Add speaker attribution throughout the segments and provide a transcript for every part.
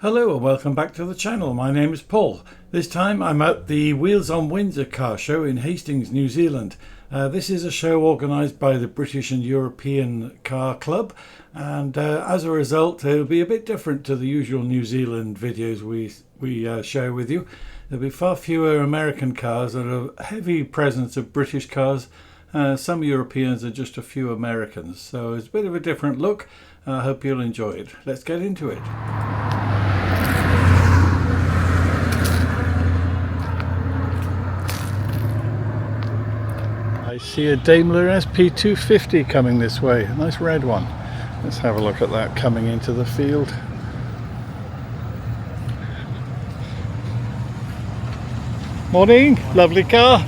Speaker 1: Hello and welcome back to the channel. My name is Paul. This time I'm at the Wheels on Windsor car show in Hastings, New Zealand. This is a show organised by the British and European Car Club, and as a result it'll be a bit different to the usual New Zealand videos we share with you. There'll be far fewer American cars and a heavy presence of British cars, some Europeans and just a few Americans. So it's a bit of a different look. I hope you'll enjoy it. Let's get into it. I see a Daimler SP250 coming this way, a nice red one. Let's have a look at that coming into the field. Morning, lovely car.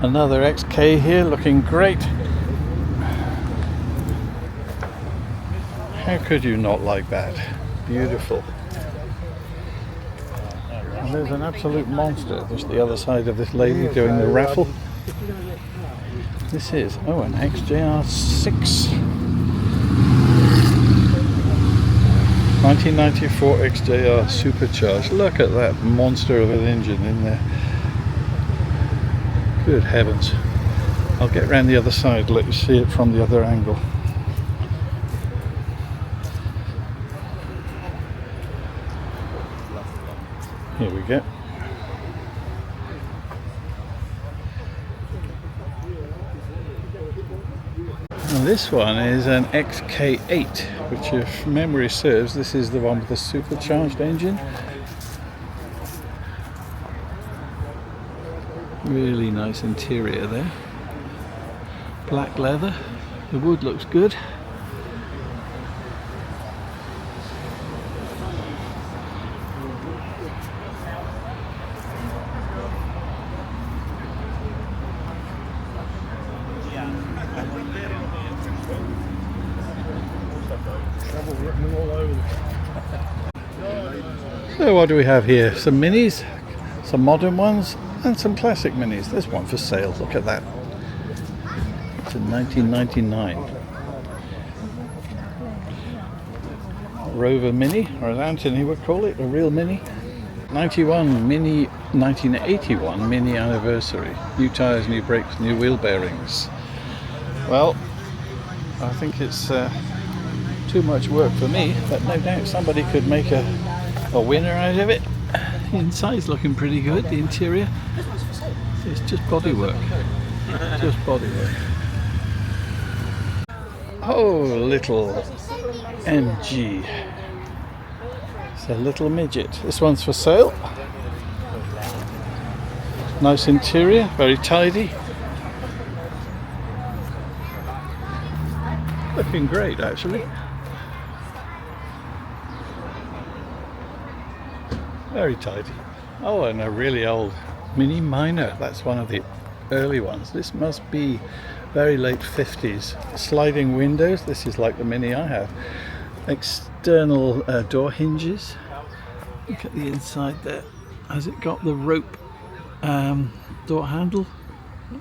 Speaker 1: Another XK here, looking great. How could you not like that? Beautiful. And there's an absolute monster just the other side of this lady doing the raffle. This is, an XJR6 1994 XJR supercharged. Look at that monster of an engine in there. Good heavens. I'll get round the other side, let you see it from the other angle. Here we go. And this one is an XK8, which, if memory serves, this is the one with the supercharged engine. Really nice interior there. Black leather. The wood looks good. So what do we have here? Some minis, some modern ones, and some classic minis. There's one for sale, look at that. It's in 1999. Rover Mini, or as Anthony would call it, a real Mini. 91 Mini, 1981 Mini anniversary. New tyres, new brakes, new wheel bearings. Well, I think it's too much work for me, but no doubt somebody could make a winner out of it. The inside's looking pretty good, the interior. It's just bodywork. Just bodywork. Oh, little MG. It's a little midget. This one's for sale. Nice interior, very tidy. Looking great, actually. Very tidy. Oh, and a really old Mini Minor. That's one of the early ones. This must be very late 50s. Sliding windows. This is like the Mini I have. External door hinges. Look at the inside there. Has it got the rope door handle?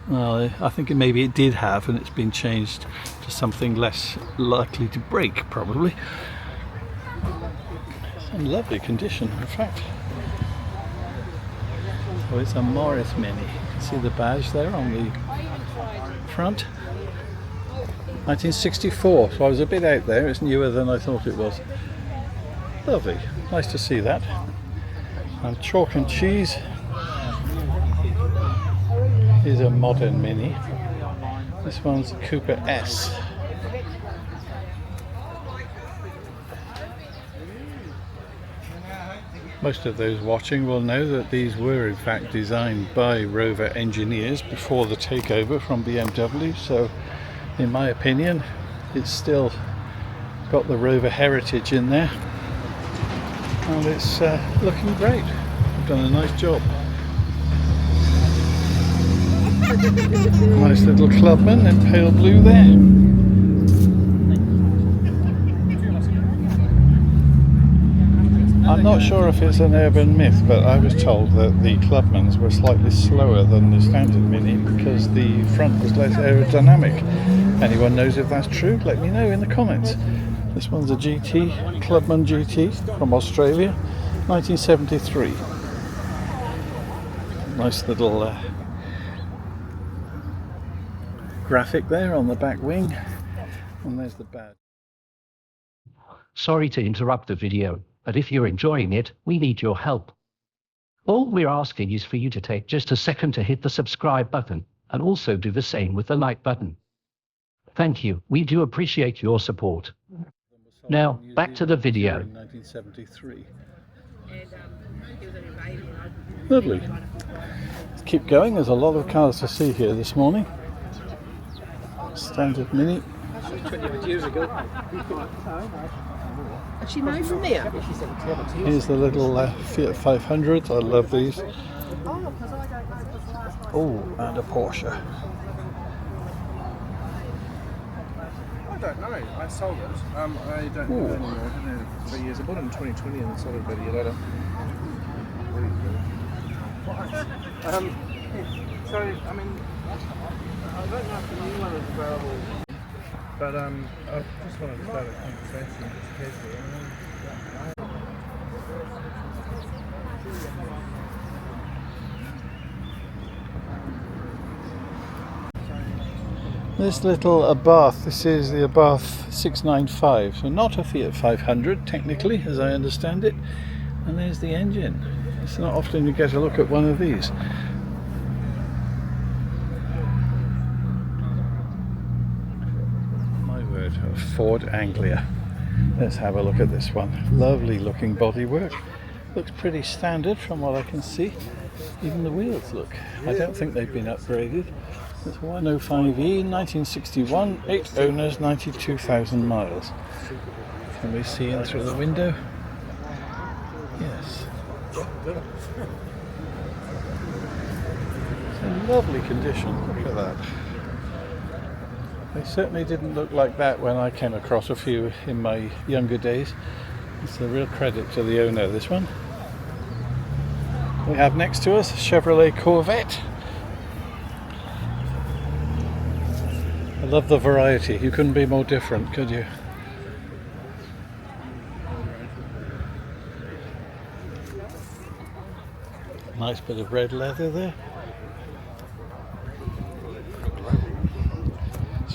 Speaker 1: Well, I think maybe it did have, and it's been changed to something less likely to break, probably. It's in lovely condition, in fact. So it's a Morris Mini. See the badge there on the front? 1964, so I was a bit out there. It's newer than I thought it was. Lovely, nice to see that. And chalk and cheese. Here's a modern Mini. This one's a Cooper S. Most of those watching will know that these were in fact designed by Rover engineers before the takeover from BMW, so in my opinion it's still got the Rover heritage in there, and it's looking great. I've done a nice job. Nice little Clubman in pale blue there. I'm not sure if it's an urban myth, but I was told that the Clubmans were slightly slower than the standard Mini because the front was less aerodynamic. Anyone knows if that's true? Let me know in the comments. This one's a GT, Clubman GT from Australia, 1973. Nice little graphic there on the back wing, and there's the badge.
Speaker 2: Sorry to interrupt the video, but if you're enjoying it, we need your help. All we're asking is for you to take just a second to hit the subscribe button, and also do the same with the like button. Thank you, we do appreciate your support. Now, back to the video.
Speaker 1: 1973. Lovely. Let's keep going, there's a lot of cars to see here this morning. Standard Mini.
Speaker 3: 20 years ago. And she know from here.
Speaker 1: Here's the little Fiat 500. I love these. Oh, and a Porsche.
Speaker 3: I don't know. I sold it. I don't know anymore. I don't know. 3 years. I bought it in 2020 and sold it about a year later. So, I mean, I don't know if the new one is available. But I just wanted to start a conversation just casually.
Speaker 1: This little Abarth, this is the Abarth 695, so not a Fiat 500 technically, as I understand it. And there's the engine. It's not often you get a look at one of these. A Ford Anglia. Let's have a look at this one. Lovely looking bodywork. Looks pretty standard from what I can see. Even the wheels look. I don't think they've been upgraded. It's 105E, 1961, 8 owners, 92,000 miles. Can we see in through the window? Yes. It's in lovely condition. Look at that. They certainly didn't look like that when I came across a few in my younger days. It's a real credit to the owner, this one. We have next to us a Chevrolet Corvette. I love the variety. You couldn't be more different, could you? Nice bit of red leather there.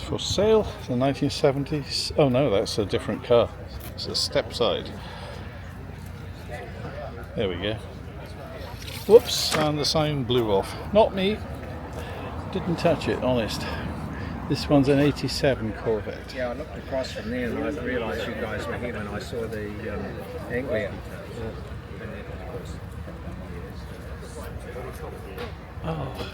Speaker 1: For sale, it's a 1970s. Oh no, that's a different car. It's a step side. There we go. Whoops, and the sign blew off. Not me. Didn't touch it, honest. This one's an 87 Corvette.
Speaker 4: Yeah, I looked across from there and I realised you guys were here when I saw the Anglia.
Speaker 1: Oh.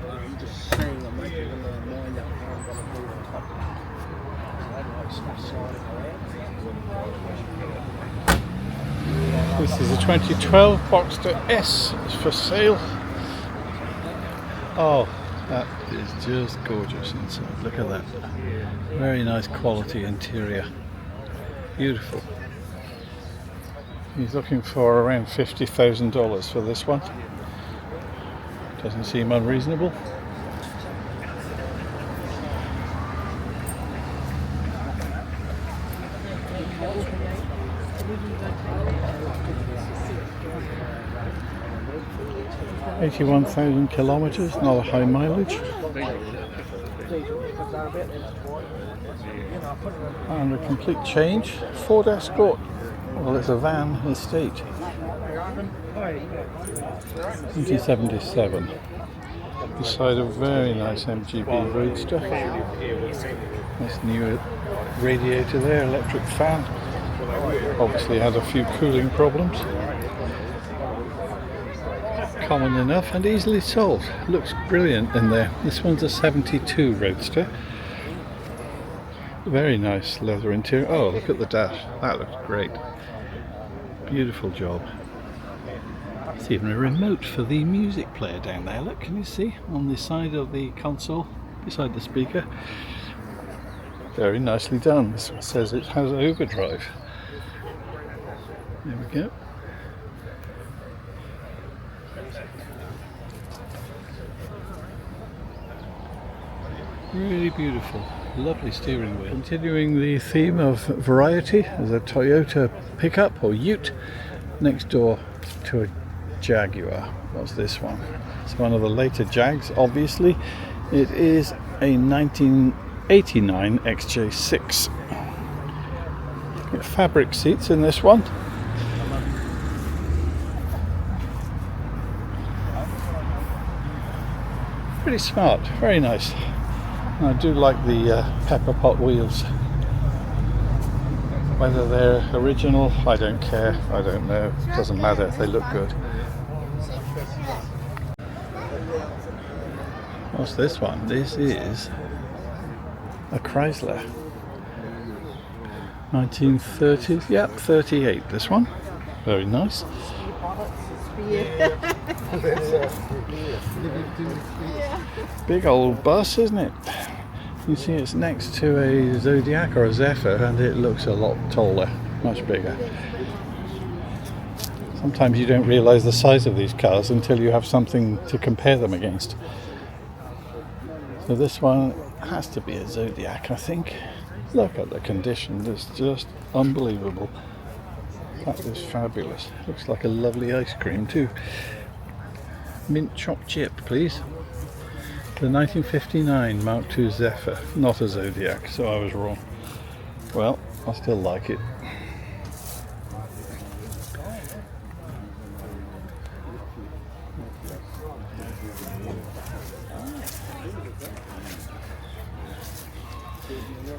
Speaker 4: I'm just saying I'm making my mind up how I'm going to do on top.
Speaker 1: This is a 2012 Boxster S. It's for sale. Oh, that is just gorgeous inside. Look at that. Very nice quality interior. Beautiful. He's looking for around $50,000 for this one. Doesn't seem unreasonable. $81,000 kilometers, not a high mileage. And a complete change. Ford Escort. Well, it's a van estate. 1977. Beside a very nice MGB Roadster. Nice new radiator there, electric fan. Obviously had a few cooling problems. Common enough and easily sold. Looks brilliant in there. This one's a 72 Roadster. Very nice leather interior. Oh, look at the dash. That looks great. Beautiful job. There's even a remote for the music player down there. Look, can you see on the side of the console beside the speaker? Very nicely done. This one says it has overdrive. There we go. Really beautiful, lovely steering wheel. Continuing the theme of variety, there's a Toyota pickup or Ute next door to a Jaguar. What's this one? It's one of the later Jags, obviously. It is a 1989 XJ6. Got fabric seats in this one. Pretty smart, very nice. I do like the pepper pot wheels. Whether they're original, I don't care. I don't know. It doesn't matter. They look good. What's this one? This is a Chrysler. 1930s. Yep, 38. This one. Very nice. Big old bus, isn't it? You see it's next to a Zodiac or a Zephyr and it looks a lot taller, much bigger. Sometimes you don't realise the size of these cars until you have something to compare them against. So this one has to be a Zodiac, I think. Look at the condition, it's just unbelievable. That is fabulous. Looks like a lovely ice cream too. Mint chopped chip, please. The 1959 Mark II Zephyr, not a Zodiac, so I was wrong. Well, I still like it.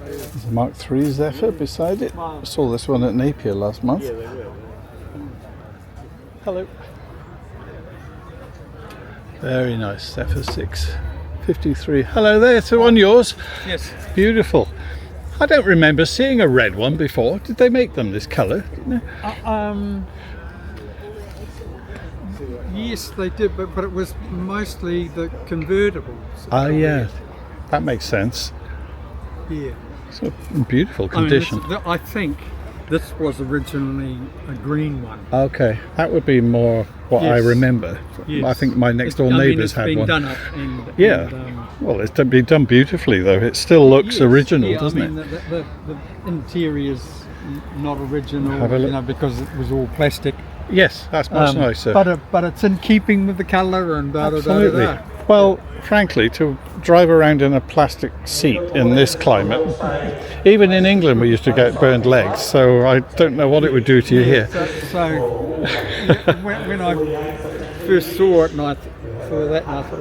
Speaker 1: There's a Mark III Zephyr beside it. I saw this one at Napier last month. Hello. Very nice, Zephyr 653. Hello there, so on yours?
Speaker 3: Yes.
Speaker 1: Beautiful. I don't remember seeing a red one before. Did they make them this colour?
Speaker 3: Yes, they did, but it was mostly the convertibles.
Speaker 1: Ah, yeah. That makes sense.
Speaker 3: Yeah.
Speaker 1: So beautiful condition.
Speaker 3: I think this was originally a green one.
Speaker 1: Okay, that would be more what I
Speaker 3: Yes.
Speaker 1: remember.
Speaker 3: Yes.
Speaker 1: I think my next door neighbours had one.
Speaker 3: Done up and,
Speaker 1: Yeah. Well, it's been done beautifully though. It still looks
Speaker 3: yes,
Speaker 1: original,
Speaker 3: yeah,
Speaker 1: doesn't
Speaker 3: I mean,
Speaker 1: it?
Speaker 3: The interior's not original,
Speaker 1: Have a look.
Speaker 3: because it was all plastic.
Speaker 1: Yes, that's much nicer.
Speaker 3: But it's in keeping with the colour and da da da
Speaker 1: Absolutely.
Speaker 3: da.
Speaker 1: Well, frankly, to drive around in a plastic seat in this climate, even in England we used to get burned legs, so I don't know what it would do to you here.
Speaker 3: So yeah, when I first saw it, and I saw that, and I thought,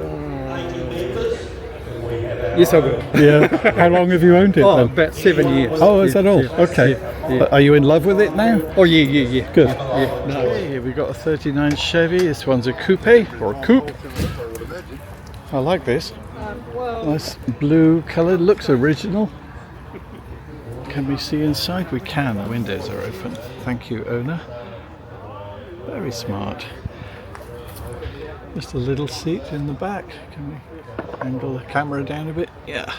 Speaker 3: yes, I will.
Speaker 1: Yeah. How long have you owned it
Speaker 3: Oh,
Speaker 1: then?
Speaker 3: about 7 years.
Speaker 1: Oh, is that all?
Speaker 3: Yeah,
Speaker 1: Okay.
Speaker 3: yeah.
Speaker 1: Are you in love with it now?
Speaker 3: Oh, yeah.
Speaker 1: Good.
Speaker 3: Yeah, no.
Speaker 1: Okay, we've got a 39 Chevy. This one's a coupe or a coupe. I like this. Nice blue colour. Looks original. Can we see inside? We can. The windows are open. Thank you, owner. Very smart. Just a little seat in the back. Can we angle the camera down a bit? Yeah.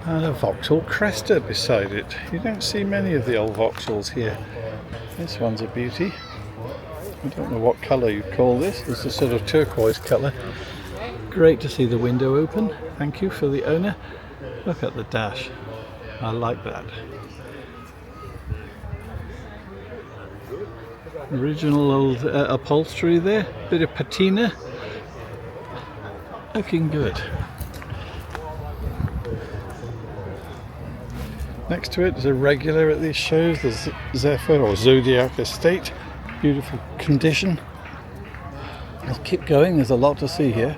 Speaker 1: And a Vauxhall Cresta beside it. You don't see many of the old Vauxhalls here. This one's a beauty. I don't know what colour you'd call this. It's a sort of turquoise colour. Great to see the window open. Thank you for the owner. Look at the dash. I like that. Original old upholstery there. Bit of patina. Looking good. Next to it is a regular at these shows, the Zephyr or Zodiac Estate. Beautiful condition. Let's keep going, there's a lot to see here.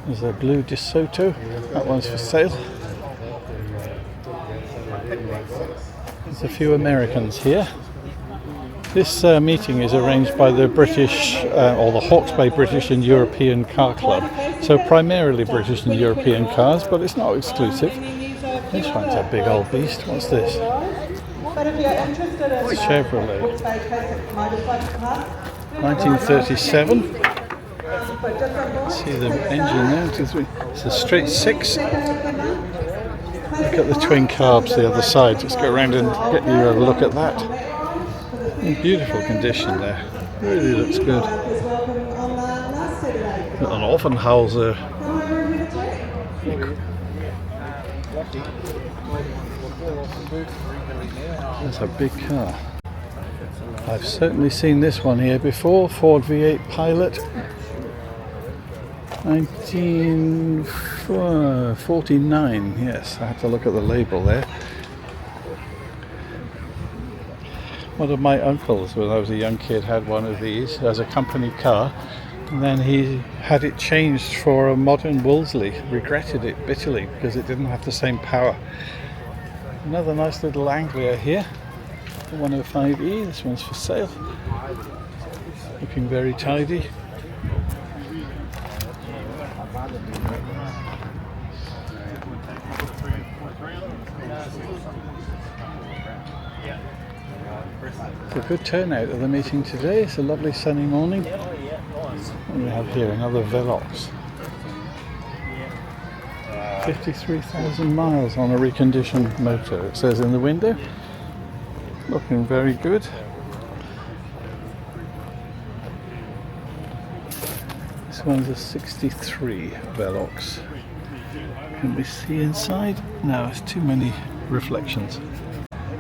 Speaker 1: There's a blue DeSoto, that one's for sale. There's a few Americans here. This meeting is arranged by the British, or the Hawke's Bay British and European Car Club. So primarily British and European cars, but it's not exclusive. This one's a big old beast. What's this? Chevrolet. 1937. See the engine there? It's a straight 6. Look at the twin carbs the other side. Let's go around and get you a look at that. In beautiful condition there. Really looks good. Got an Offenhauser. That's a big car. I've certainly seen this one here before. Ford V8 Pilot. 1949. Yes, I had to look at the label there. One of my uncles, when I was a young kid, had one of these as a company car, and then he had it changed for a modern Wolseley. Regretted it bitterly because it didn't have the same power. Another nice little Anglia here, the 105E. This one's for sale. Looking very tidy. It's a good turnout of the meeting today. It's a lovely sunny morning. What do we have here? Another Velox. 53,000 miles on a reconditioned motor, it says in the window. Looking very good. This one's a 63 Velox. Can we see inside? No, it's too many reflections.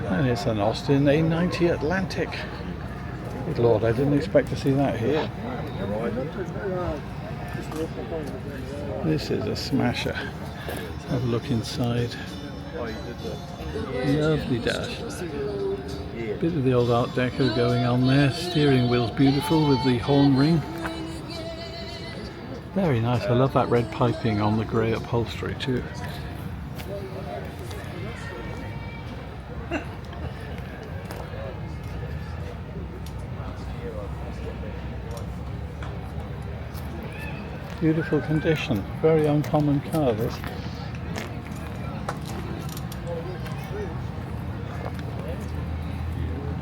Speaker 1: And it's an Austin A90 Atlantic. Good Lord, I didn't expect to see that here. This is a smasher. Let's have a look inside. Lovely dash. Bit of the old Art Deco going on there. Steering wheel's beautiful with the horn ring. Very nice. I love that red piping on the grey upholstery too. Beautiful condition, very uncommon car this.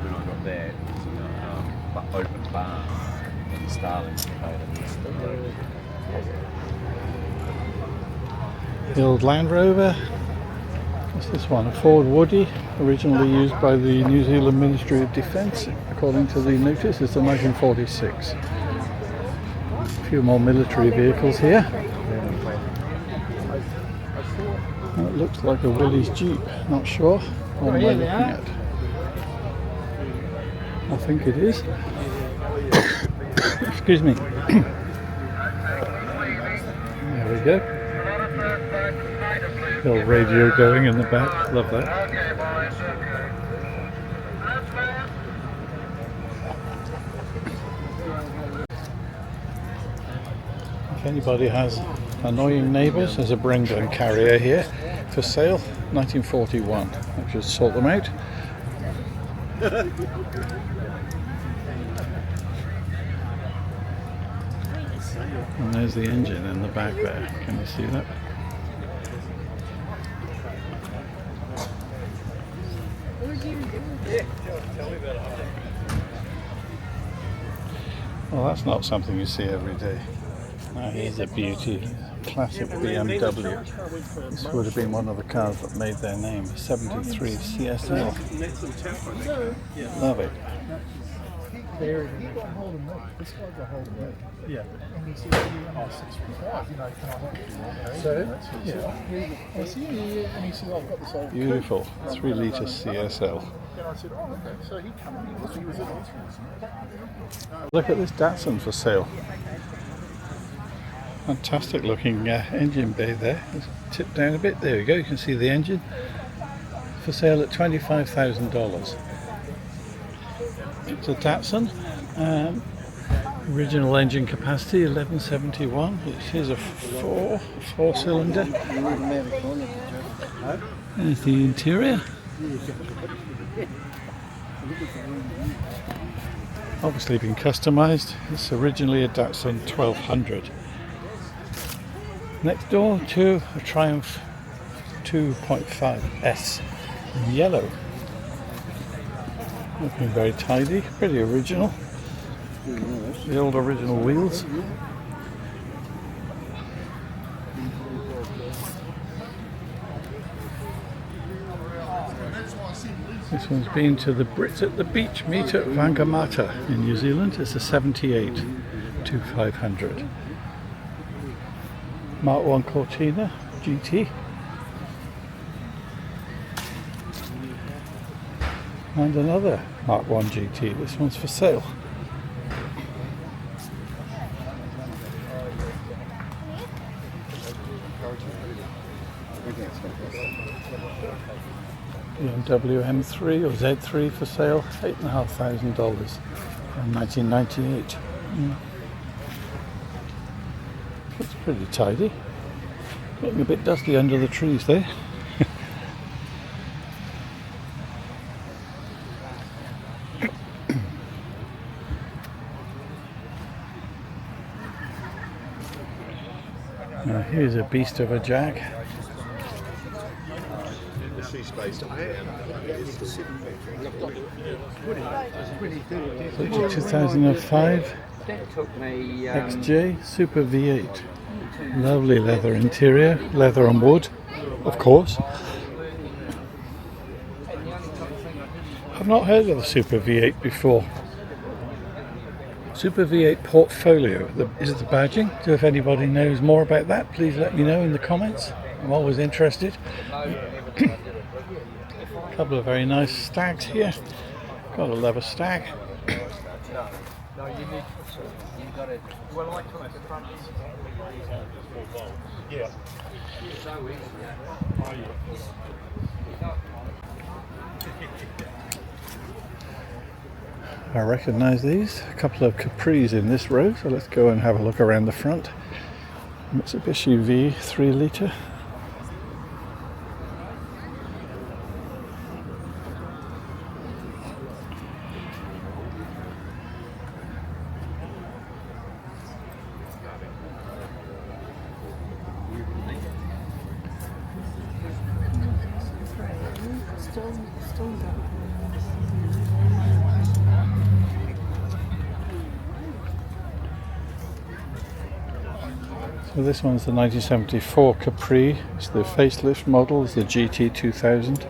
Speaker 5: When I got there, it was open bar and Starling.
Speaker 1: The old Land Rover. What's this one? A Ford Woody, originally used by the New Zealand Ministry of Defence. According to the notice, it's a 1946. A few more military vehicles here. That looks like a Willys Jeep, not sure. What am I looking at? I think it is. Excuse me. There we go. The old radio going in the back, love that. If anybody has annoying neighbours, there's a Brendan carrier here for sale, 1941. I should sort them out. And there's the engine in the back there. Can you see that? Well, that's not something you see every day. That is a beauty. Classic BMW. This would have been one of the cars that made their name. 73 CSL. Love it.
Speaker 3: Yeah.
Speaker 1: Beautiful. 3 litre CSL. Look at this Datsun for sale. Fantastic looking engine bay there. Let's tip down a bit. There we go. You can see the engine. For sale at $25,000. It's a Datsun. Original engine capacity 1171. It is a four cylinder. There's the interior. Obviously been customised. It's originally a Datsun 1200. Next door to a Triumph 2.5S in yellow. Looking very tidy, pretty original. The old original wheels. This one's been to the Brits at the Beach meet at Whangamata in New Zealand. It's a 78 2500. Mark 1 Cortina GT. And another Mark 1 GT. This one's for sale. BMW M3 or Z3 for sale, $8,500 from 1998. Looks pretty tidy. Getting a bit dusty under the trees there. Now here's a beast of a Jag. 2005 XJ Super V8. Lovely leather interior, leather and wood, of course. I've not heard of the Super V8 before. Super V8 portfolio is the badging. So if anybody knows more about that, please let me know in the comments. I'm always interested. A couple of very nice stags here. Got a leather stag. I recognise these. A couple of Capris in this row, so let's go and have a look around the front. Mitsubishi V 3 litre. So this one's the 1974 Capri. It's the facelift model, it's the GT 2000.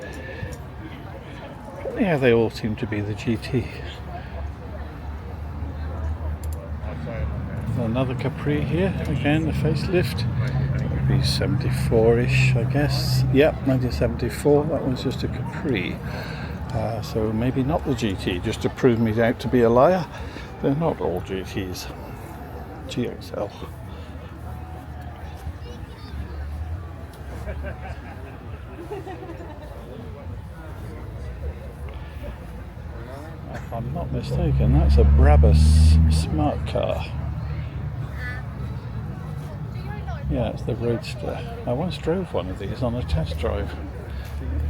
Speaker 1: Yeah, they all seem to be the GT. Another Capri here, again the facelift. That would be 74-ish, I guess. Yep, 1974. That one's just a Capri. So maybe not the GT, just to prove me out to be a liar. They're not all GTs. GXL. If I'm not mistaken, that's a Brabus smart car. Yeah, it's the Roadster. I once drove one of these on a test drive.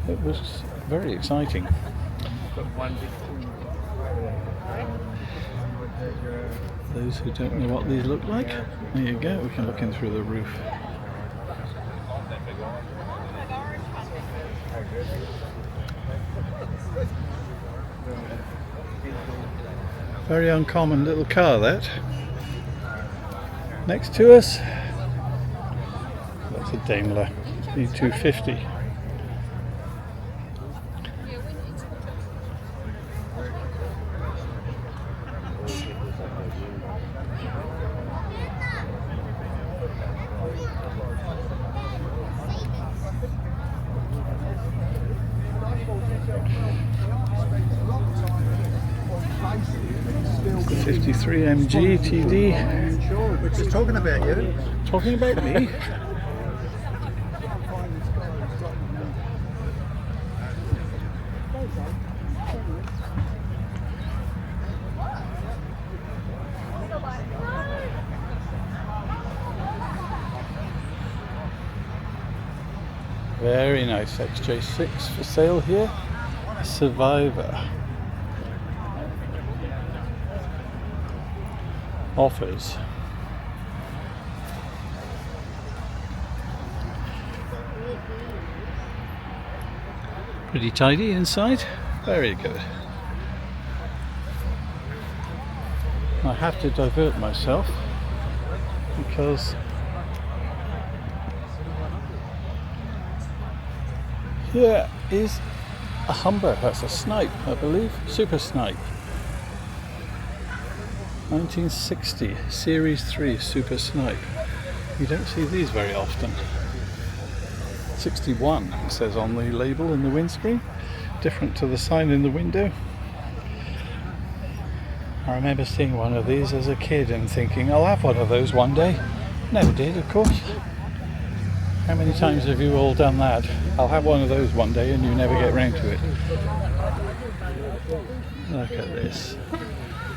Speaker 1: It was very exciting. Those who don't know what these look like, there you go, we can look in through the roof. Very uncommon little car, that. Next to us, that's a Daimler E250. The 53 MG TD.
Speaker 3: We're just talking about you.
Speaker 1: Talking about me? Very nice XJ6 for sale here. A Survivor. offers. Pretty tidy inside, very good. I have to divert myself because here is a Humber. That's a Snipe, I believe, Super Snipe. 1960 Series 3 Super Snipe. You don't see these very often. 61 it says on the label in the windscreen, different to the sign in the window. I remember seeing one of these as a kid and thinking I'll have one of those one day. Never did, of course. How many times have you all done that? I'll have one of those one day and you never get round to it. Look at this.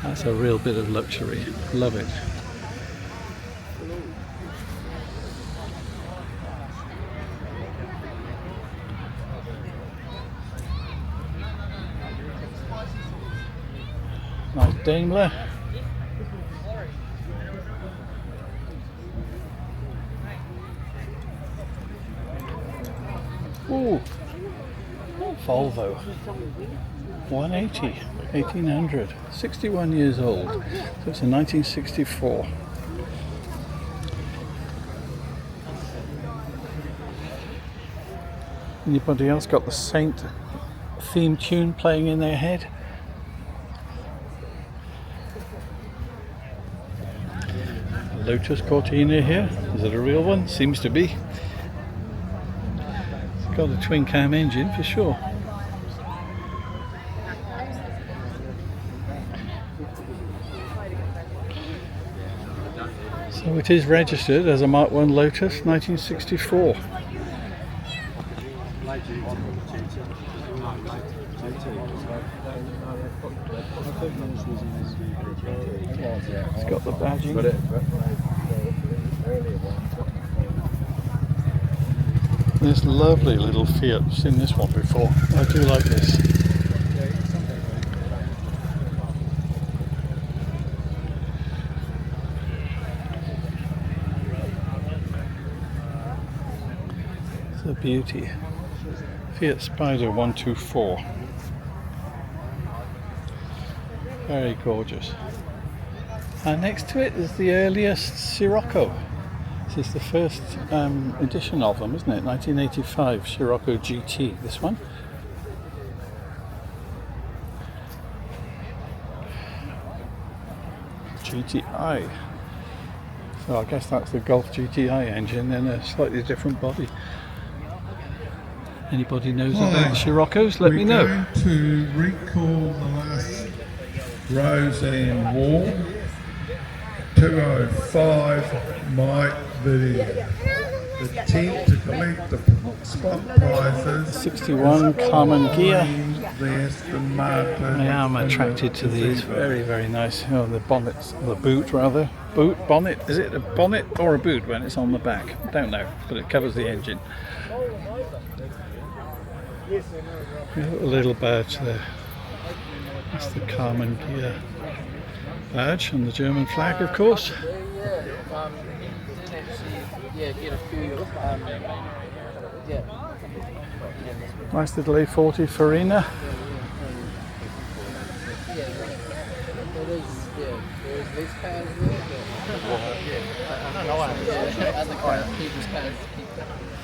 Speaker 1: That's a real bit of luxury. Love it. Nice Daimler. Ooh, Volvo 180, 1800, 61 years old, so it's a 1964. Anybody else got the Saint theme tune playing in their head? Lotus Cortina here. Is it a real one? Seems to be. It's got a twin cam engine for sure. So it is registered as a Mark 1 Lotus 1964. It's got the badging. This lovely little Fiat. I've seen this one before. I do like this. It's a beauty. Fiat Spider 124. Very gorgeous. And next to it is the earliest Scirocco. This is the first edition of them, isn't it? 1985 Scirocco GT, this one. GTI. So I guess that's the Golf GTI engine in a slightly different body. Anybody knows about Sciroccos? Let me know.
Speaker 6: We're going to recall the last Roseanne Wall 205 Mike video. The team to collect the spot prizes.
Speaker 1: 61 Carmen Gear.
Speaker 6: The Aston Martin.
Speaker 1: I am attracted to these. Very, very nice. Oh, the bonnets, the boot rather. Boot, bonnet. Is it a bonnet or a boot when it's on the back? I don't know, but it covers the engine. A little badge there. That's the Carmen Gear badge and the German flag, of course. Nice little A40 Farina.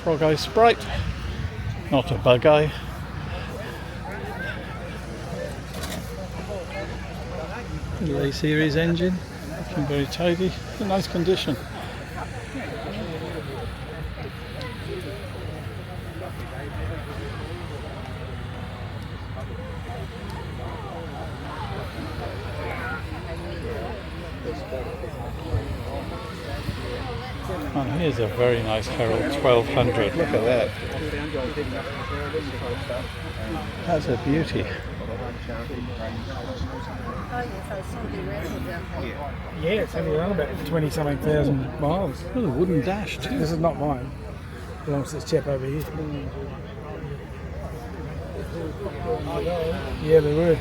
Speaker 1: Frog Eye Sprite. Not a bug eye. Little A series engine, looking very tidy, in nice condition. And here's a very nice Herald 1200. Look at that. That's a beauty.
Speaker 3: Yeah, it's only around about 20-something thousand miles.
Speaker 1: Oh, the wooden dash too.
Speaker 3: This is not mine. Belongs to this chap over here. Yeah, they were.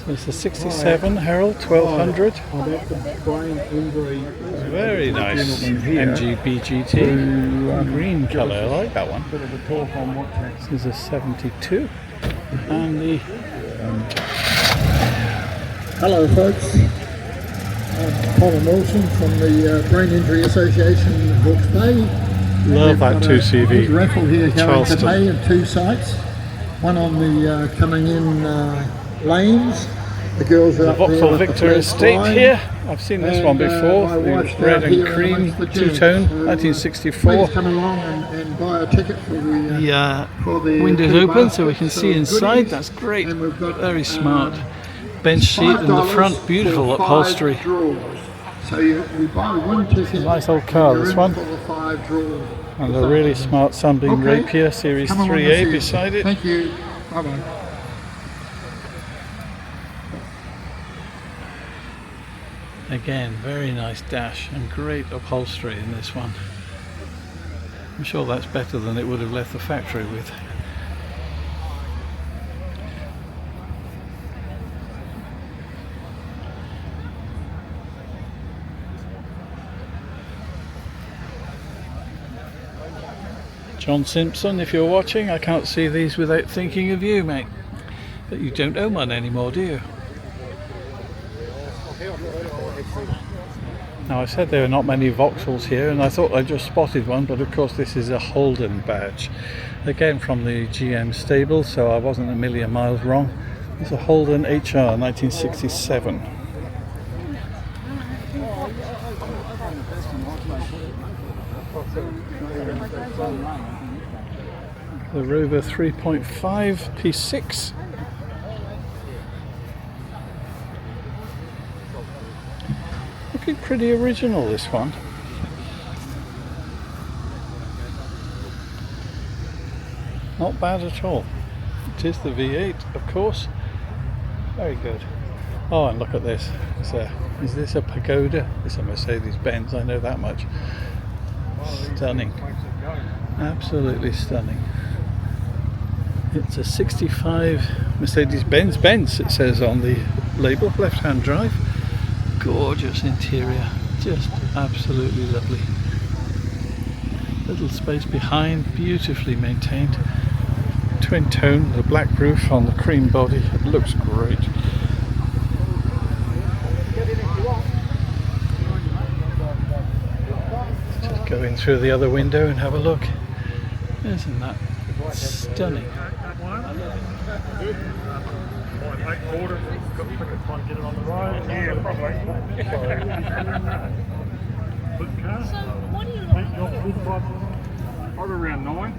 Speaker 1: It's a 67 Herald 1200.
Speaker 3: About the brain injury.
Speaker 1: Very nice
Speaker 3: Gentleman here
Speaker 1: MGBGT. Green colour, I like that one.
Speaker 3: Bit of a talk on what that.
Speaker 1: This is a 72. And the
Speaker 6: Hello folks, I'm Paul Wilson from the Brain Injury Association in Hawke's Bay.
Speaker 1: love that
Speaker 6: We've got a
Speaker 1: 2CV
Speaker 6: big raffle here going
Speaker 1: Charleston.
Speaker 6: today at 2 sites. One on the coming in lanes. The girls are up there
Speaker 1: Vauxhall
Speaker 6: with the
Speaker 1: Victor
Speaker 6: flag
Speaker 1: Estate
Speaker 6: flying.
Speaker 1: here. I've seen this one before.
Speaker 6: My
Speaker 1: The
Speaker 6: wife's
Speaker 1: red
Speaker 6: down
Speaker 1: and
Speaker 6: here
Speaker 1: cream
Speaker 6: amongst the gents.
Speaker 1: two-tone,
Speaker 6: So,
Speaker 1: 1964.
Speaker 6: Please come along and buy a ticket for the
Speaker 1: Windows
Speaker 6: two
Speaker 1: open so we can
Speaker 6: baskets
Speaker 1: see
Speaker 6: of
Speaker 1: inside.
Speaker 6: goodies.
Speaker 1: That's great.
Speaker 6: And we've got,
Speaker 1: Very smart. Bench seat in the front,
Speaker 6: $5
Speaker 1: beautiful
Speaker 6: for 5
Speaker 1: upholstery.
Speaker 6: draws. So you buy one ticket.
Speaker 1: Nice old car,
Speaker 6: you're
Speaker 1: this
Speaker 6: in
Speaker 1: one.
Speaker 6: for the 5 draws.
Speaker 1: And a really smart Sunbeam
Speaker 6: Okay.
Speaker 1: Rapier Series
Speaker 6: Come along and
Speaker 1: 3A
Speaker 6: see
Speaker 1: beside it.
Speaker 6: Thank you. Bye bye.
Speaker 1: Again, very nice dash and great upholstery in this one. I'm sure that's better than it would have left the factory with. John Simpson, if you're watching, I can't see these without thinking of you, mate. But you don't own one anymore, do you? Now, I said there are not many Vauxhalls here, and I thought I just spotted one, but of course this is a Holden badge. Again from the GM stable, so I wasn't a million miles wrong. It's a Holden HR 1967. The Rover 3.5 P6. Looking pretty original, this one. Not bad at all. It is the V8, of course. Very good. Oh, and look at this. Is this a Pagoda? It's a Mercedes-Benz, I know that much. Stunning. Absolutely stunning. It's a 65 Mercedes-Benz Benz, it says on the label, left-hand drive. Gorgeous interior, just absolutely lovely. Little space behind, beautifully maintained. Twin tone, the black roof on the cream body, it looks great. Just go in through the other window and have a look. Isn't that stunning?
Speaker 3: Probably around 9.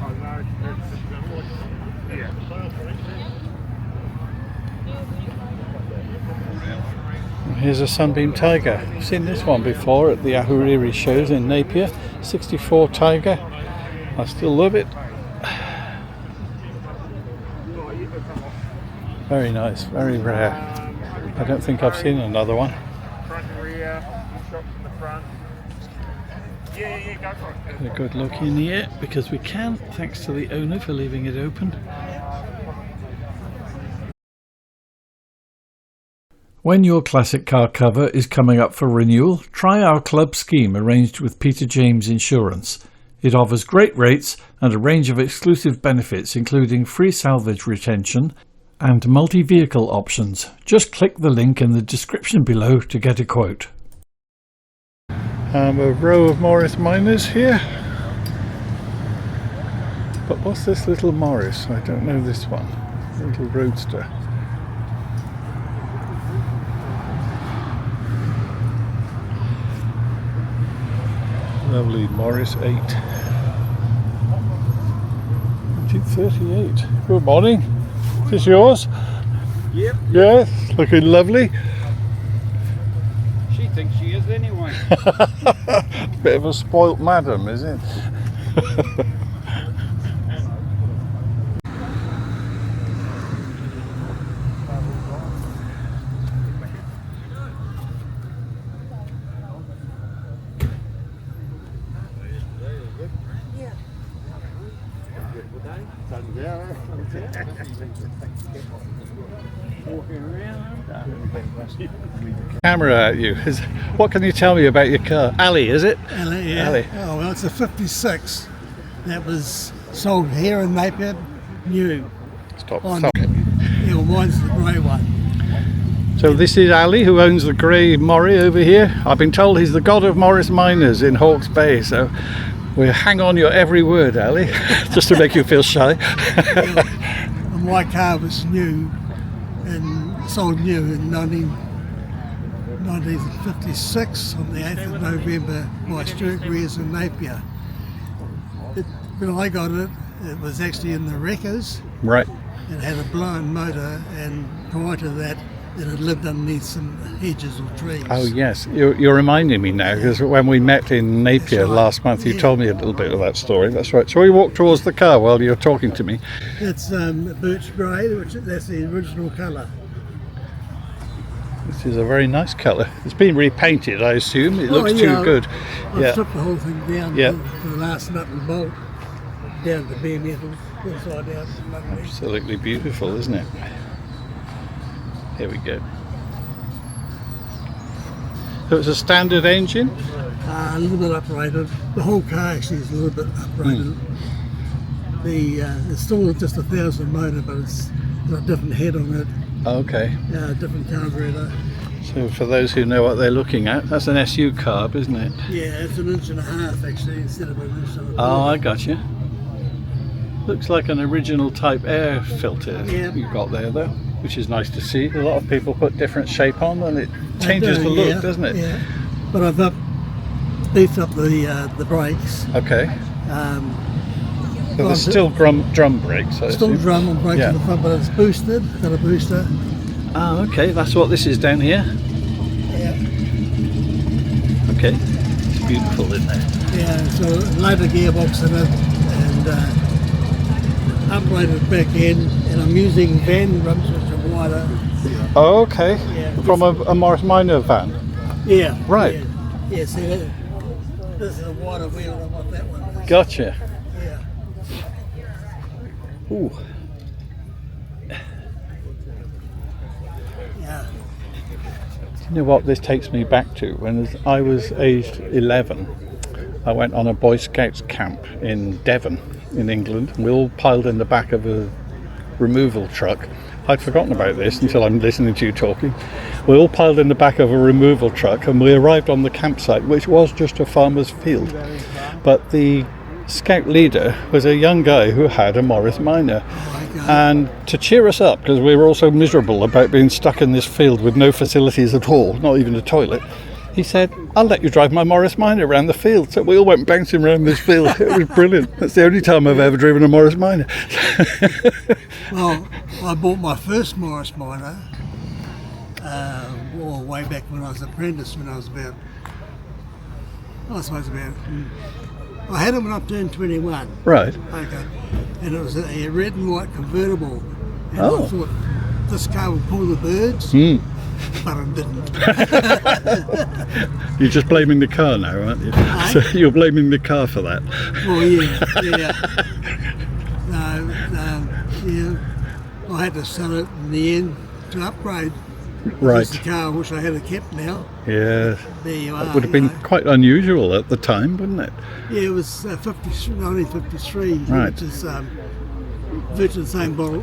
Speaker 3: Oh no, yeah.
Speaker 1: Here's a Sunbeam Tiger. I've seen this one before at the Ahuriri shows in Napier. 64 Tiger. I still love it. Very nice, very rare. I don't think I've seen another one.
Speaker 3: Front and rear, shops in the front. Yeah, go for it.
Speaker 1: A good look in here because we can, thanks to the owner for leaving it open. When your classic car cover is coming up for renewal, try our club scheme arranged with Peter James Insurance. It offers great rates and a range of exclusive benefits including free salvage retention and multi-vehicle options. Just click the link in the description below to get a quote. A row of Morris Minors here. But what's this little Morris? I don't know this one. Little Roadster. Lovely Morris 8. 1938. Good morning. Is this yours?
Speaker 3: Yep.
Speaker 1: Yes, looking lovely.
Speaker 3: She thinks she is anyway.
Speaker 1: Bit of a spoilt madam, is it? Camera at you. What can you tell me about your car? Ali, is it?
Speaker 7: Ali, yeah.
Speaker 1: Ali.
Speaker 7: Oh, well, it's a 56 that was sold here in Napier, new.
Speaker 1: Stop.
Speaker 7: On,
Speaker 1: Stop.
Speaker 7: Yeah, well, mine's the grey one.
Speaker 1: So this is Ali, who owns the grey Murray over here. I've been told he's the god of Morris Miners in Hawke's Bay, so we'll hang on your every word, Ali, just to make you feel shy.
Speaker 7: And my car was new and sold new in 1956 on the 8th of November by Stuart Greers in Napier. When I got it, it was actually in the wreckers.
Speaker 1: Right.
Speaker 7: It had a blown motor, and prior to that, it had lived underneath some hedges or trees.
Speaker 1: Oh yes, you're reminding me now, because when we met in Napier last month, you told me a little bit of that story. That's right. Shall we walk towards the car while you're talking to me?
Speaker 7: It's birch grey, that's the original colour.
Speaker 1: This is a very nice colour. It's been repainted, I assume. It looks too good.
Speaker 7: I stripped the whole thing down
Speaker 1: Yeah.
Speaker 7: to the last nut and bolt, down to bare metal, inside out.
Speaker 1: Absolutely beautiful, isn't it? Here we go. So it's a standard engine?
Speaker 7: A little bit uprated. The whole car actually is a little bit uprated. It's still just a 1,000 motor, but it's got a different head on it,
Speaker 1: Okay.
Speaker 7: different carburetor.
Speaker 1: So for those who know what they're looking at, that's an SU carb, isn't it?
Speaker 7: Yeah, it's 1.5 inches actually, instead of 1.25
Speaker 1: Oh, I got you. Looks like an original type air filter you've got there, though, which is nice to see. A lot of people put different shape on, and it changes the look, doesn't it?
Speaker 7: Yeah, but I've beefed up the brakes.
Speaker 1: Okay.
Speaker 7: So
Speaker 1: But there's still drum brakes, I
Speaker 7: still
Speaker 1: assume.
Speaker 7: drum and brakes in the front, but it's boosted. Got a booster.
Speaker 1: Ah, okay. That's what this is down here.
Speaker 7: Yeah.
Speaker 1: Okay. It's beautiful, isn't it?
Speaker 7: Yeah. So loaded gearbox in it, and uprated back end, and I'm using van rims which are wider.
Speaker 1: Oh, okay.
Speaker 7: Yeah.
Speaker 1: From a Morris Minor van.
Speaker 7: Yeah.
Speaker 1: Right.
Speaker 7: Yeah. See, this is a wider wheel than what that one is.
Speaker 1: Gotcha.
Speaker 7: Yeah.
Speaker 1: Ooh.
Speaker 7: Yeah.
Speaker 1: You know what this takes me back to? When I was aged 11, I went on a Boy Scouts camp in Devon, in England. We all piled in the back of a removal truck. I'd forgotten about this until I'm listening to you talking. We all piled in the back of a removal truck, and we arrived on the campsite, which was just a farmer's field. But the scout leader was a young guy who had a Morris Minor. And to cheer us up, because we were all so miserable about being stuck in this field with no facilities at all, not even a toilet, he said, I'll let you drive my Morris Minor around the field. So we all went bouncing around this field. It was brilliant. That's the only time I've ever driven a Morris Minor.
Speaker 7: Well, I bought my first Morris Minor way back when I was an apprentice, when I was about, I had them when I turned 21.
Speaker 1: Right.
Speaker 7: Okay. And it was a red and white convertible. And
Speaker 1: Oh.
Speaker 7: I thought this car would pull the birds, but it didn't.
Speaker 1: You're just blaming the car now, aren't you? So you're blaming the car for that.
Speaker 7: Well, yeah. Yeah. I had to sell it in the end to upgrade.
Speaker 1: Right.
Speaker 7: It's the car I wish I had kept now.
Speaker 1: Yeah.
Speaker 7: There you are.
Speaker 1: That would have been quite unusual at the time, wouldn't it?
Speaker 7: Yeah, it was 1953,
Speaker 1: Right.
Speaker 7: which is virtually the same body,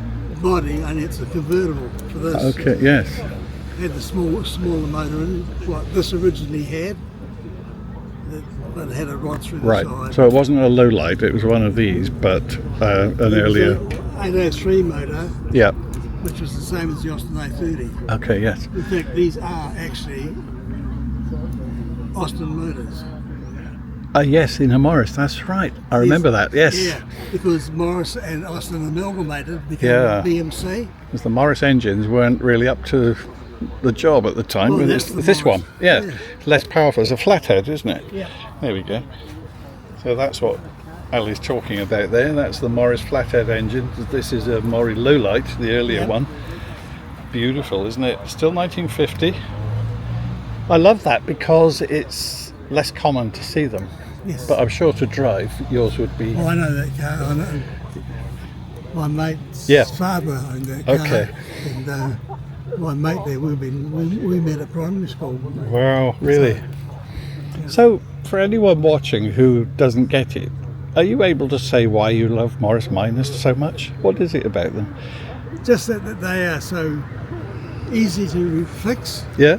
Speaker 7: only it's a convertible for this.
Speaker 1: Okay, yes.
Speaker 7: Had the smaller motor in what this originally had, but it had a rod through the
Speaker 1: Right.
Speaker 7: side.
Speaker 1: So it wasn't a low light, it was one of these, but an earlier.
Speaker 7: 803 motor,
Speaker 1: Yeah.
Speaker 7: which was the same as the Austin A30.
Speaker 1: Okay, yes.
Speaker 7: In fact, these are actually Austin motors.
Speaker 1: Yes, in a Morris, that's right. I remember that, yes.
Speaker 7: Yeah, because Morris and Austin amalgamated, became
Speaker 1: Yeah.
Speaker 7: BMC.
Speaker 1: Because the Morris engines weren't really up to the job at the time.
Speaker 7: Well,
Speaker 1: but
Speaker 7: that's
Speaker 1: it's
Speaker 7: the
Speaker 1: this
Speaker 7: Morris.
Speaker 1: one, yeah.
Speaker 7: Yeah.
Speaker 1: Less powerful. It's a flathead, isn't it?
Speaker 7: Yeah.
Speaker 1: There we go. So that's what Ali's talking about there. That's the Morris flathead engine. This is a Morris lowlight, the earlier one. Beautiful, isn't it? Still 1950. I love that because it's less common to see them.
Speaker 7: Yes.
Speaker 1: But I'm sure to drive, yours would be.
Speaker 7: Oh, I know that car. I know. My mate's
Speaker 1: Yeah.
Speaker 7: father owned that car.
Speaker 1: Okay.
Speaker 7: And my mate there, we met at primary school.
Speaker 8: Wow, really? So, for anyone watching who doesn't get it, are you able to say why you love Morris Minors so much? What is it about them?
Speaker 7: Just that they are so easy to fix.
Speaker 8: Yeah?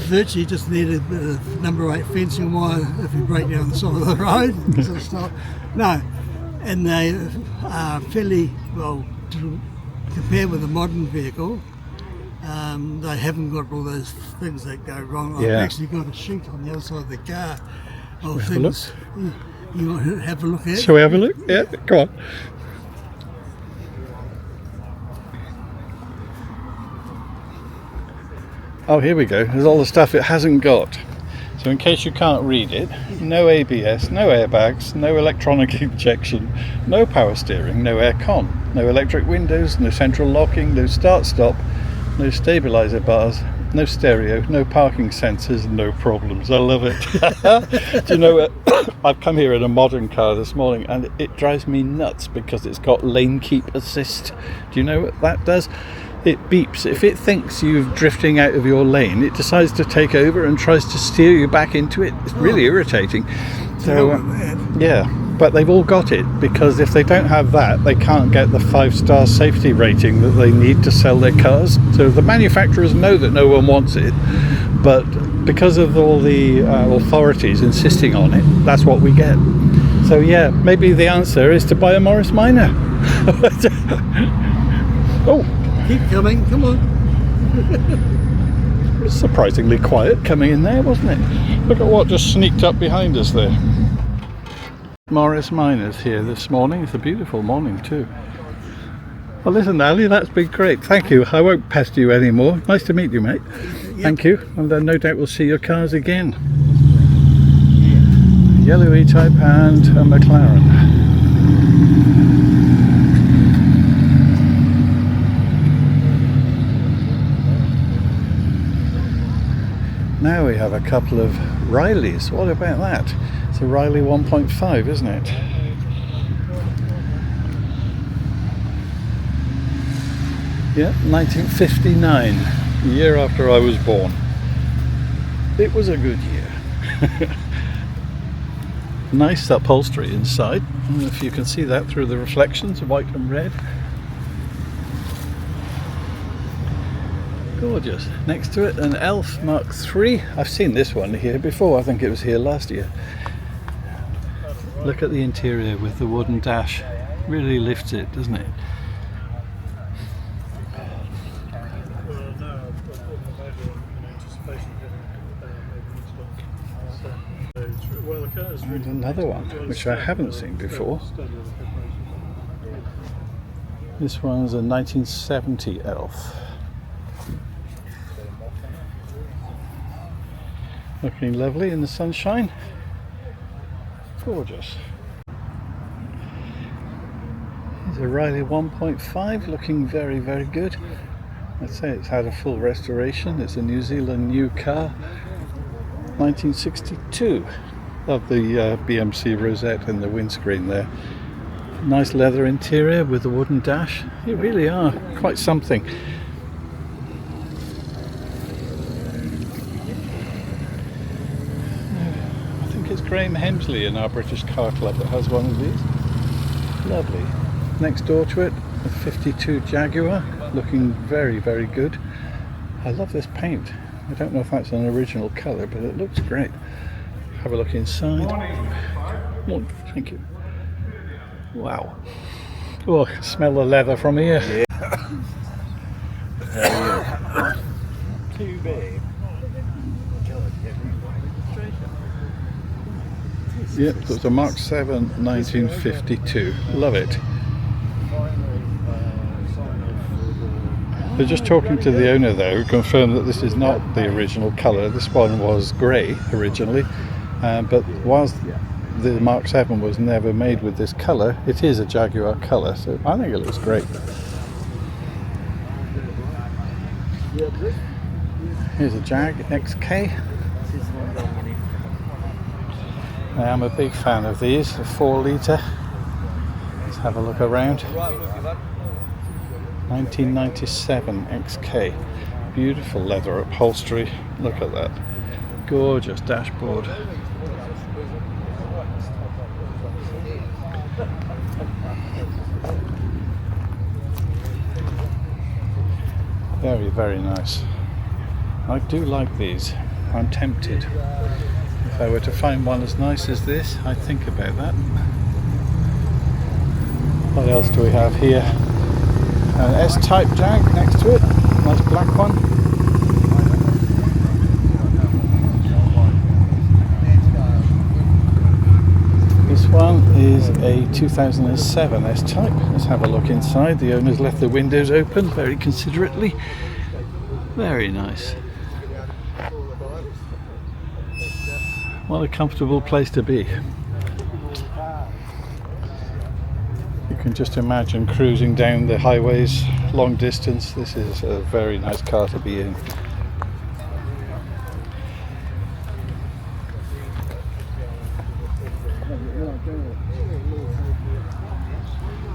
Speaker 7: Virtually just need a bit of number 8 fencing wire if you break down the side of the road. Sort of stuff. No, and they are fairly, well, compared with a modern vehicle, they haven't got all those things that go wrong.
Speaker 8: Yeah.
Speaker 7: I've actually got a sheet on the other side of the car of
Speaker 8: Have a look.
Speaker 7: things you want to have a look at.
Speaker 8: Shall we have a look? Yeah, come on. Oh, here we go. There's all the stuff it hasn't got. So in case you can't read it, no ABS, no airbags, no electronic injection, no power steering, no aircon, no electric windows, no central locking, no start-stop, no stabilizer bars, no stereo, no parking sensors, no problems. I love it. Do you know what? I've come here in a modern car this morning and it drives me nuts because it's got lane keep assist. Do you know what that does? It beeps. If it thinks you're drifting out of your lane, it decides to take over and tries to steer you back into it. It's really irritating. So, yeah, but they've all got it because if they don't have that, they can't get the 5-star safety rating that they need to sell their cars. So the manufacturers know that no one wants it, but because of all the authorities insisting on it, that's what we get. So yeah, maybe the answer is to buy a Morris Minor. Oh.
Speaker 7: Keep coming, come on.
Speaker 8: It was surprisingly quiet coming in there, wasn't it? Look at what just sneaked up behind us there. Morris Minors here this morning. It's a beautiful morning too. Well, listen, Ali, that's been great. Thank you. I won't pester you anymore. Nice to meet you, mate. Thank you. And no doubt we'll see your cars again. Yellow E-Type and a McLaren. Now we have a couple of Rileys. What about that? It's a Riley 1.5, isn't it? Yeah, 1959, the year after I was born. It was a good year. Nice upholstery inside. I don't know if you can see that through the reflections, white and red. Gorgeous. Next to it, an Elf Mark III. I've seen this one here before. I think it was here last year. Look at the interior with the wooden dash. Really lifts it, doesn't it? And another one, which I haven't seen before. This one's a 1970 Elf. Looking lovely in the sunshine. Gorgeous. Here's a Riley 1.5, looking very, very good. I'd say it's had a full restoration. It's a New Zealand new car. 1962. Love the BMC rosette and the windscreen there. Nice leather interior with the wooden dash. You really are quite something. I think it's Graham Hemsley in our British Car Club that has one of these. Lovely. Next door to it, a 52 Jaguar, looking very, very good. I love this paint. I don't know if that's an original colour, but it looks great. Have a look inside. Morning. Thank you. Wow. Oh, I can smell the leather from here.
Speaker 5: Yeah.
Speaker 8: Too big. Yep, so it's a Mark 7 1952. Love it. They're just talking to the owner there, who confirmed that this is not the original colour. This one was grey originally, but whilst the Mark 7 was never made with this colour, it is a Jaguar colour, so I think it looks great. Here's a Jag XK. I am a big fan of these, a 4 litre. Let's have a look around. 1997 XK. Beautiful leather upholstery. Look at that. Gorgeous dashboard. Very, very nice. I do like these. I'm tempted. If I were to find one as nice as this, I'd think about that. What else do we have here? An S-type Jag next to it. Nice black one. This one is a 2007 S-type. Let's have a look inside. The owner's left the windows open very considerately. Very nice. What a comfortable place to be. You can just imagine cruising down the highways long distance. This is a very nice car to be in.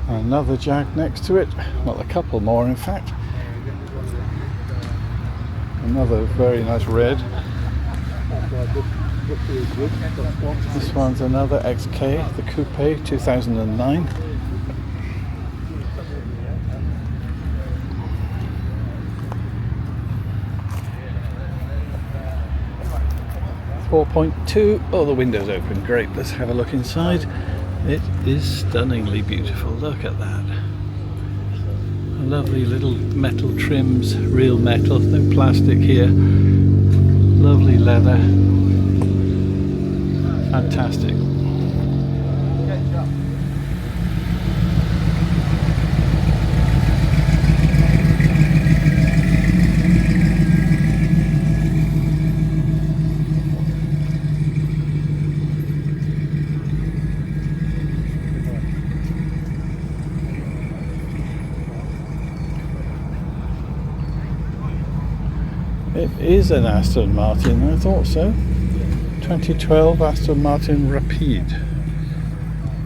Speaker 8: Another Jag next to it, well, a couple more in fact. Another very nice red. This one's another XK, the Coupe 2009. .2. Oh, the window's open. Great. Let's have a look inside. It is stunningly beautiful. Look at that. Lovely little metal trims, real metal, no plastic here. Lovely leather. Fantastic. It is an Aston Martin, I thought so. 2012 Aston Martin Rapide.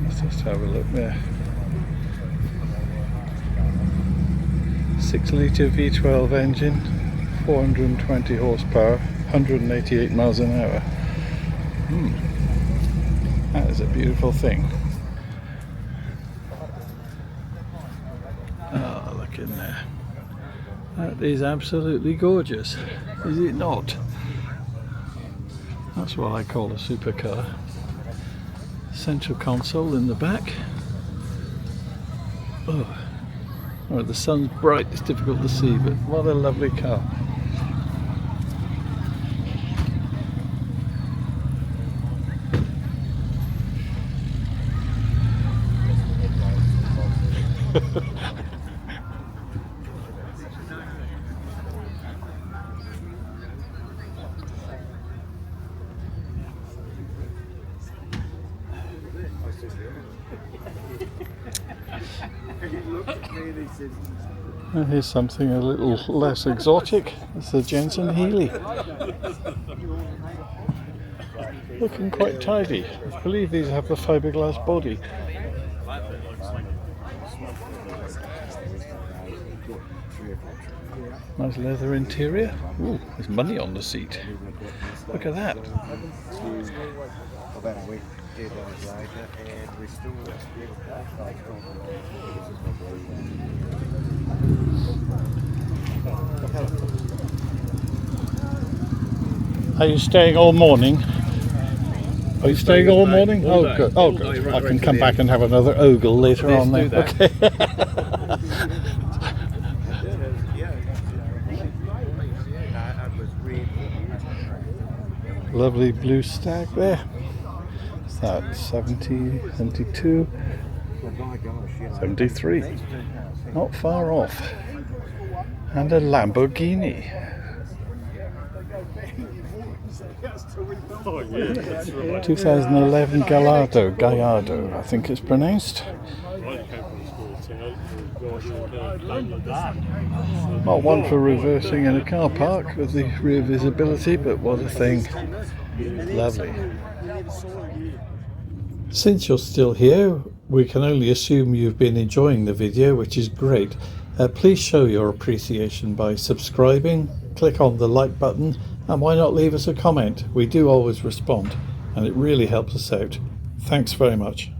Speaker 8: Let's just have a look there. 6-litre V12 engine, 420 horsepower, 188 miles an hour. That is a beautiful thing. Oh, look in there. That is absolutely gorgeous, is it not? That's what I call a supercar. Central console in the back. Oh, the sun's bright, it's difficult to see, but what a lovely car. And here's something a little less exotic. It's the Jensen Healey. Looking quite tidy. I believe these have the fiberglass body. Nice leather interior. Ooh, there's money on the seat. Look at that. Are you staying all morning? Are you staying all morning? Oh, good. Oh, good. I can come back and have another ogle later on then. Okay. Lovely blue stag there. What's that? 70, 72, 73. Not far off. And a Lamborghini. 2011 Gallardo, I think it's pronounced. Not one for reversing in a car park with the rear visibility, but what a thing. Lovely. Since you're still here, we can only assume you've been enjoying the video, which is great. Please show your appreciation by subscribing, click on the like button, and why not leave us a comment? We do always respond and it really helps us out. Thanks very much.